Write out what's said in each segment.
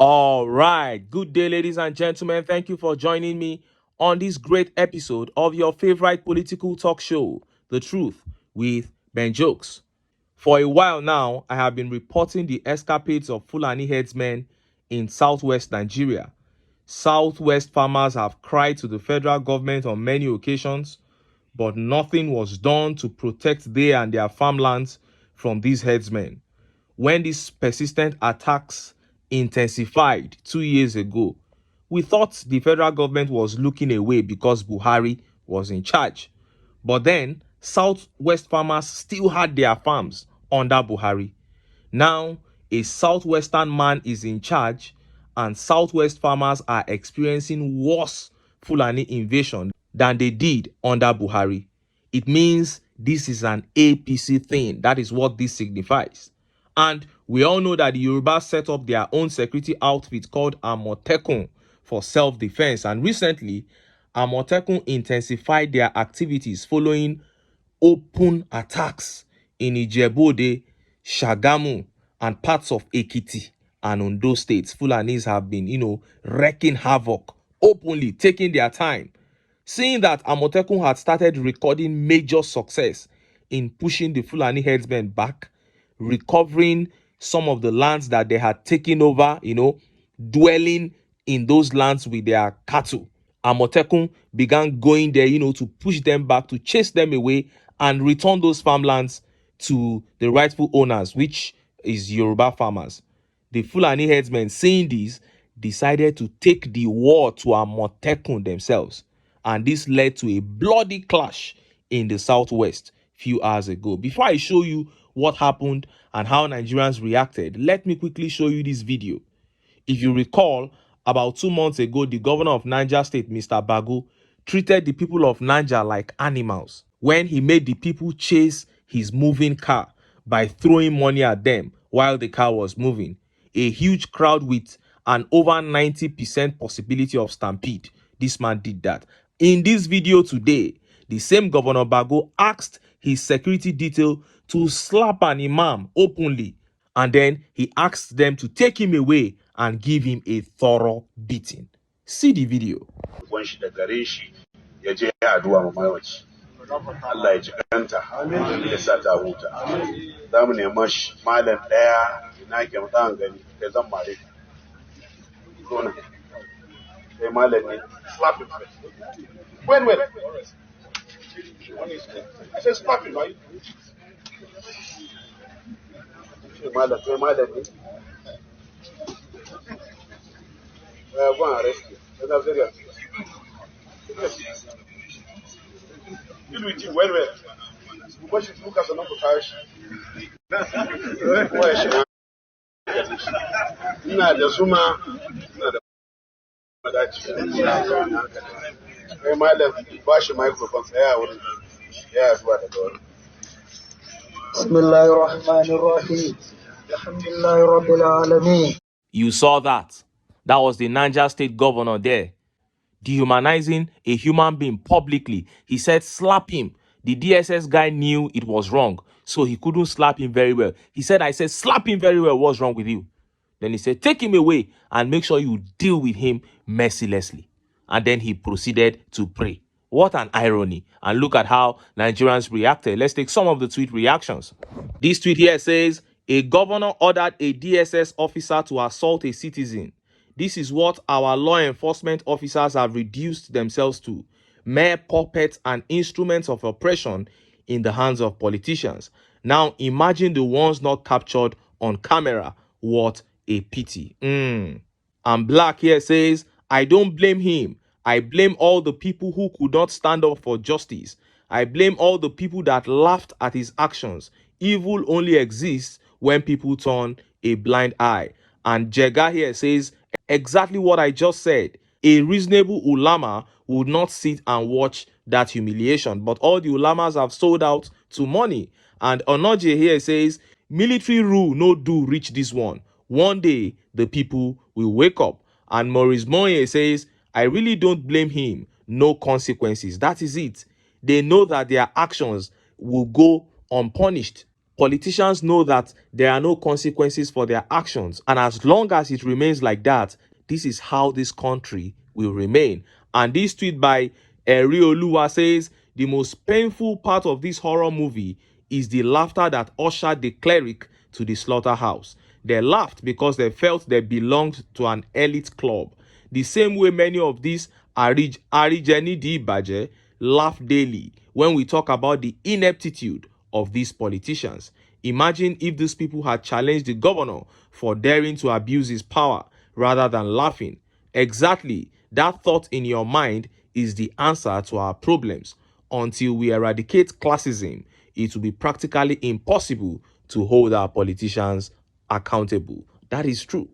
All right. Good day, ladies and gentlemen. Thank you for joining me on this great episode of your favorite political talk show, The Truth with Ben Jokes. For a while now, I have been reporting the escapades of Fulani headsmen in southwest Nigeria. Southwest farmers have cried to the federal government on many occasions, but nothing was done to protect they and their farmlands from these headsmen. When these persistent attacks intensified 2 years ago, we thought the federal government was looking away because Buhari was in charge. But then, Southwest farmers still had their farms under Buhari. Now, a Southwestern man is in charge, and Southwest farmers are experiencing worse Fulani invasion than they did under Buhari. It means this is an APC thing. That is what this signifies. And we all know that the Yorubas set up their own security outfit called Amotekun for self-defense. And recently, Amotekun intensified their activities following open attacks in Ijebu-Ode, Shagamu, and parts of Ekiti and Ondo states. Fulanis have been, wreaking havoc openly, taking their time. Seeing that Amotekun had started recording major success in pushing the Fulani headsmen back, recovering some of the lands that they had taken over, dwelling in those lands with their cattle. Amotekun began going there, to push them back, to chase them away and return those farmlands to the rightful owners, which is Yoruba farmers. The Fulani headsmen, seeing this, decided to take the war to Amotekun themselves. And this led to a bloody clash in the southwest few hours ago. Before I show you what happened and how Nigerians reacted, let me quickly show you this video. If you recall, about 2 months ago, the governor of Niger State, Mr. Bagu, treated the people of Niger like animals when he made the people chase his moving car by throwing money at them while the car was moving. A huge crowd with an over 90% possibility of stampede. This man did that. In this video today, the same Governor Bago asked his security detail to slap an imam openly, and then he asked them to take him away and give him a thorough beating. See the video. Allah ya jikanta ya sa ta huta za mu nema shi malam daya ina ke mutan gani kai zan mare ka zo na kai malam ne slap him when I said slap him right kai malam ne go and arrest him that's serious deal with him well. Because you look as a number parish. The Zuma, microphone. You saw that. That was the Niger State governor there, dehumanizing a human being publicly. He said, slap him. The DSS guy knew it was wrong, so he couldn't slap him very well. He said, I said, slap him very well. What's wrong with you? Then he said, take him away and make sure you deal with him mercilessly. And then he proceeded to pray. What an irony. And look at how Nigerians reacted. Let's take some of the tweet reactions. This tweet here says, a governor ordered a DSS officer to assault a citizen. This is what our law enforcement officers have reduced themselves to, mere puppets and instruments of oppression in the hands of politicians. Now imagine the ones not captured on camera. What a pity. And Black here says, I don't blame him. I blame all the people who could not stand up for justice. I blame all the people that laughed at his actions. Evil only exists when people turn a blind eye. And Jega here says, exactly what I just said. A reasonable ulama would not sit and watch that humiliation. But all the ulamas have sold out to money. And Onoje here says, military rule no do reach this one. One day, the people will wake up. And Maurice Moye says, I really don't blame him. No consequences. That is it. They know that their actions will go unpunished. Politicians know that there are no consequences for their actions. And as long as it remains like that, this is how this country will remain. And this tweet by Erioluwa says, the most painful part of this horror movie is the laughter that ushered the cleric to the slaughterhouse. They laughed because they felt they belonged to an elite club. The same way many of these Arijeni Di Baje laugh daily when we talk about the ineptitude of these politicians. Imagine if these people had challenged the governor for daring to abuse his power rather than laughing. Exactly, that thought in your mind is the answer to our problems. Until we eradicate classism, it will be practically impossible to hold our politicians accountable. That is true.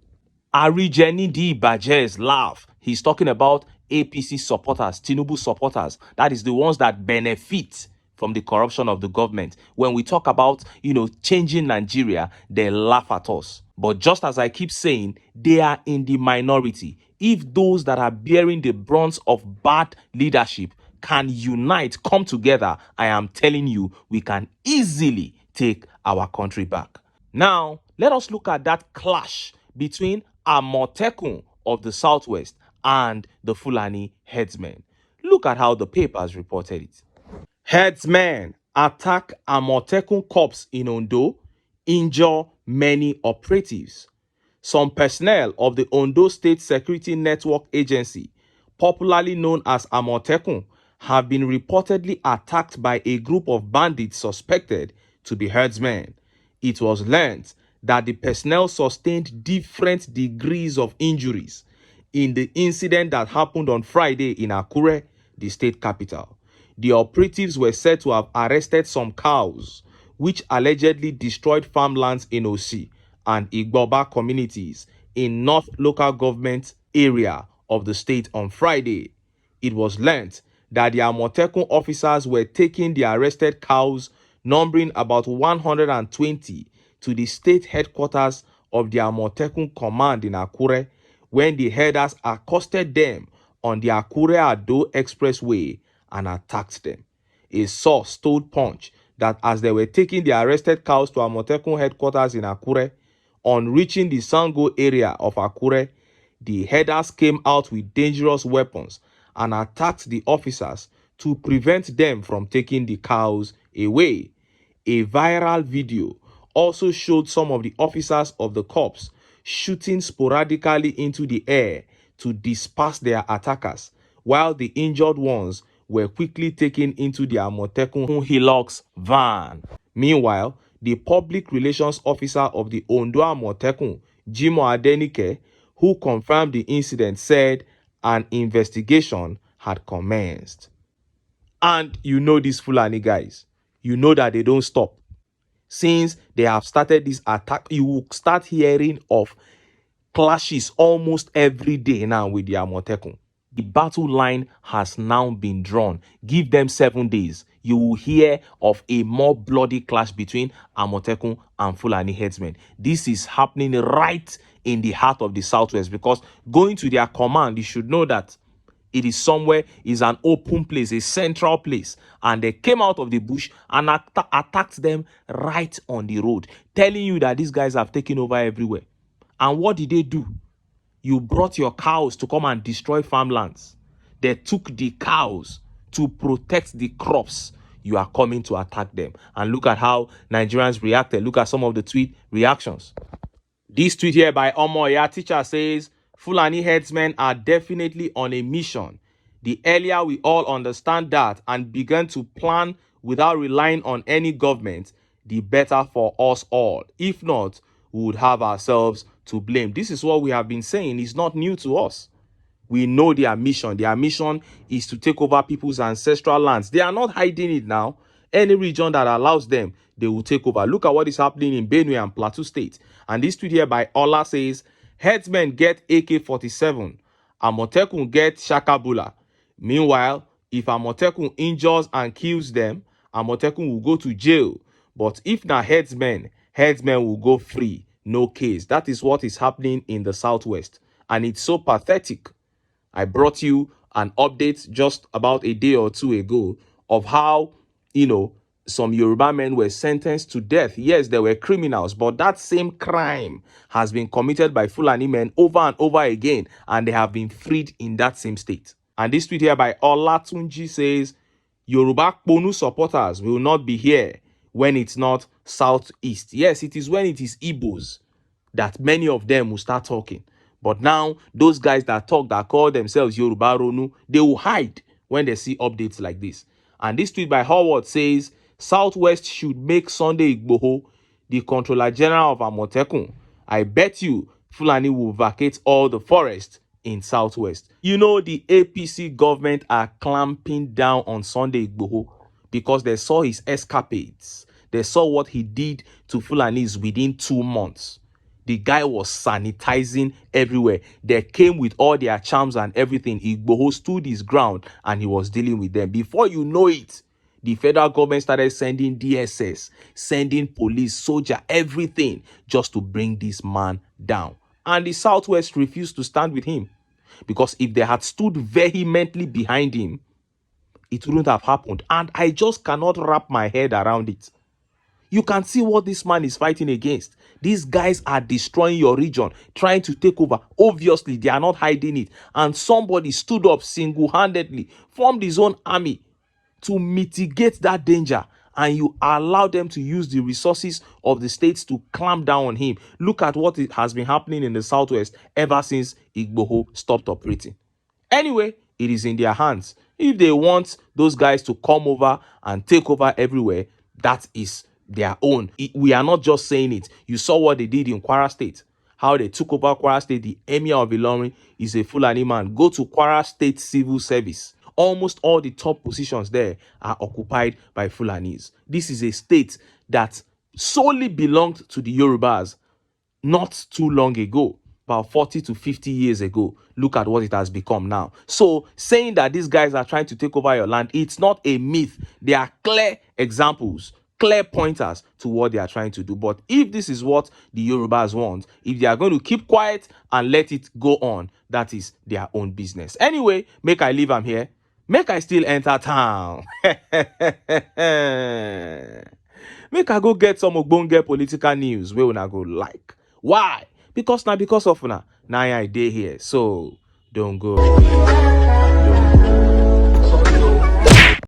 Arijeni D. Bajes laugh. He's talking about APC supporters, Tinubu supporters. That is the ones that benefit from the corruption of the government. When we talk about, changing Nigeria, they laugh at us. But just as I keep saying, they are in the minority. If those that are bearing the brunt of bad leadership can unite, come together, I am telling you, we can easily take our country back. Now, let us look at that clash between Amotekun of the Southwest and the Fulani headsmen. Look at how the papers reported it. Headsmen attack Amotekun corps in Ondo, injure many operatives. Some personnel of the Ondo State Security Network Agency, popularly known as Amotekun, have been reportedly attacked by a group of bandits suspected to be herdsmen. It was learned that the personnel sustained different degrees of injuries in the incident that happened on Friday in Akure, the state capital. The operatives were said to have arrested some cows, which allegedly destroyed farmlands in Osi and Igboba communities in North Local Government area of the state on Friday. It was learnt that the Amotekun officers were taking the arrested cows, numbering about 120, to the state headquarters of the Amotekun command in Akure when the herders accosted them on the Akure-Ado Expressway and attacked them. A source told Punch that as they were taking the arrested cows to Amotekun headquarters in Akure, on reaching the Sango area of Akure, the herders came out with dangerous weapons and attacked the officers to prevent them from taking the cows away. A viral video also showed some of the officers of the corps shooting sporadically into the air to disperse their attackers, while the injured ones were quickly taken into the Amotekun Hilux van. Meanwhile, the public relations officer of the Ondo Amotekun, Jimo Adenike, who confirmed the incident, said an investigation had commenced. And you know these Fulani guys. You know that they don't stop. Since they have started this attack, you will start hearing of clashes almost every day now with the Amotekun. The battle line has now been drawn. Give them 7 days. You will hear of a more bloody clash between Amotekun and Fulani headsmen. This is happening right in the heart of the Southwest, because going to their command, you should know that it is somewhere, is an open place, a central place. And they came out of the bush and attacked them right on the road, telling you that these guys have taken over everywhere. And what did they do? You brought your cows to come and destroy farmlands. They took the cows to protect the crops. You are coming to attack them. And look at how Nigerians reacted. Look at some of the tweet reactions. This tweet here by Omoya Teacher says, Fulani headsmen are definitely on a mission. The earlier we all understand that and begin to plan without relying on any government, the better for us all. If not, we would have ourselves to blame. This is what we have been saying. It's not new to us. We know their mission. Their mission is to take over people's ancestral lands. They are not hiding it now. Any region that allows them, they will take over. Look at what is happening in Benue and Plateau State. And this tweet here by Ola says, headsmen get AK-47. Amotekun get Shakabula. Meanwhile, if Amotekun injures and kills them, Amotekun will go to jail. But if na headsmen will go free. No case. That is what is happening in the Southwest. And it's so pathetic. I brought you an update just about a day or two ago of how, some Yoruba men were sentenced to death. Yes, they were criminals, but that same crime has been committed by Fulani men over and over again, and they have been freed in that same state. And this tweet here by Olatunji says, Yoruba Kponu supporters will not be here when it's not southeast. Yes, it is when it is Igbos that many of them will start talking. But now, those guys that talk, that call themselves Yoruba Ronu, they will hide when they see updates like this. And this tweet by Howard says, Southwest should make Sunday Igboho the Controller General of Amotekun. I bet you Fulani will vacate all the forest in Southwest. You know, the APC government are clamping down on Sunday Igboho because they saw his escapades. They saw what he did to Fulanis within 2 months. The guy was sanitizing everywhere. They came with all their charms and everything. Igboho stood his ground and he was dealing with them. Before you know it, the federal government started sending DSS, sending police, soldier, everything just to bring this man down. And the Southwest refused to stand with him. Because if they had stood vehemently behind him, it wouldn't have happened. And I just cannot wrap my head around it. You can see what this man is fighting against. These guys are destroying your region, trying to take over. Obviously, they are not hiding it. And somebody stood up single-handedly, formed his own army to mitigate that danger. And you allow them to use the resources of the states to clamp down on him. Look at what has been happening in the Southwest ever since Igboho stopped operating. Anyway, it is in their hands. If they want those guys to come over and take over everywhere, that is their own. We are not just saying it. You saw what they did in Kwara State. How they took over Kwara State. The Emir of Ilorin is a Fulani man. Go to Kwara State Civil Service. Almost all the top positions there are occupied by Fulanis. This is a state that solely belonged to the Yorubas not too long ago, about 40 to 50 years ago. Look at what it has become now. So saying that these guys are trying to take over your land, it's not a myth. There are clear examples, clear pointers to what they are trying to do. But if this is what the Yorubas want, if they are going to keep quiet and let it go on, that is their own business. Anyway, make I leave am here. Make I still enter town. Make I go get some ogbonge political news wey una go like. Why? Because now because of una, now I dey here. So don't go away.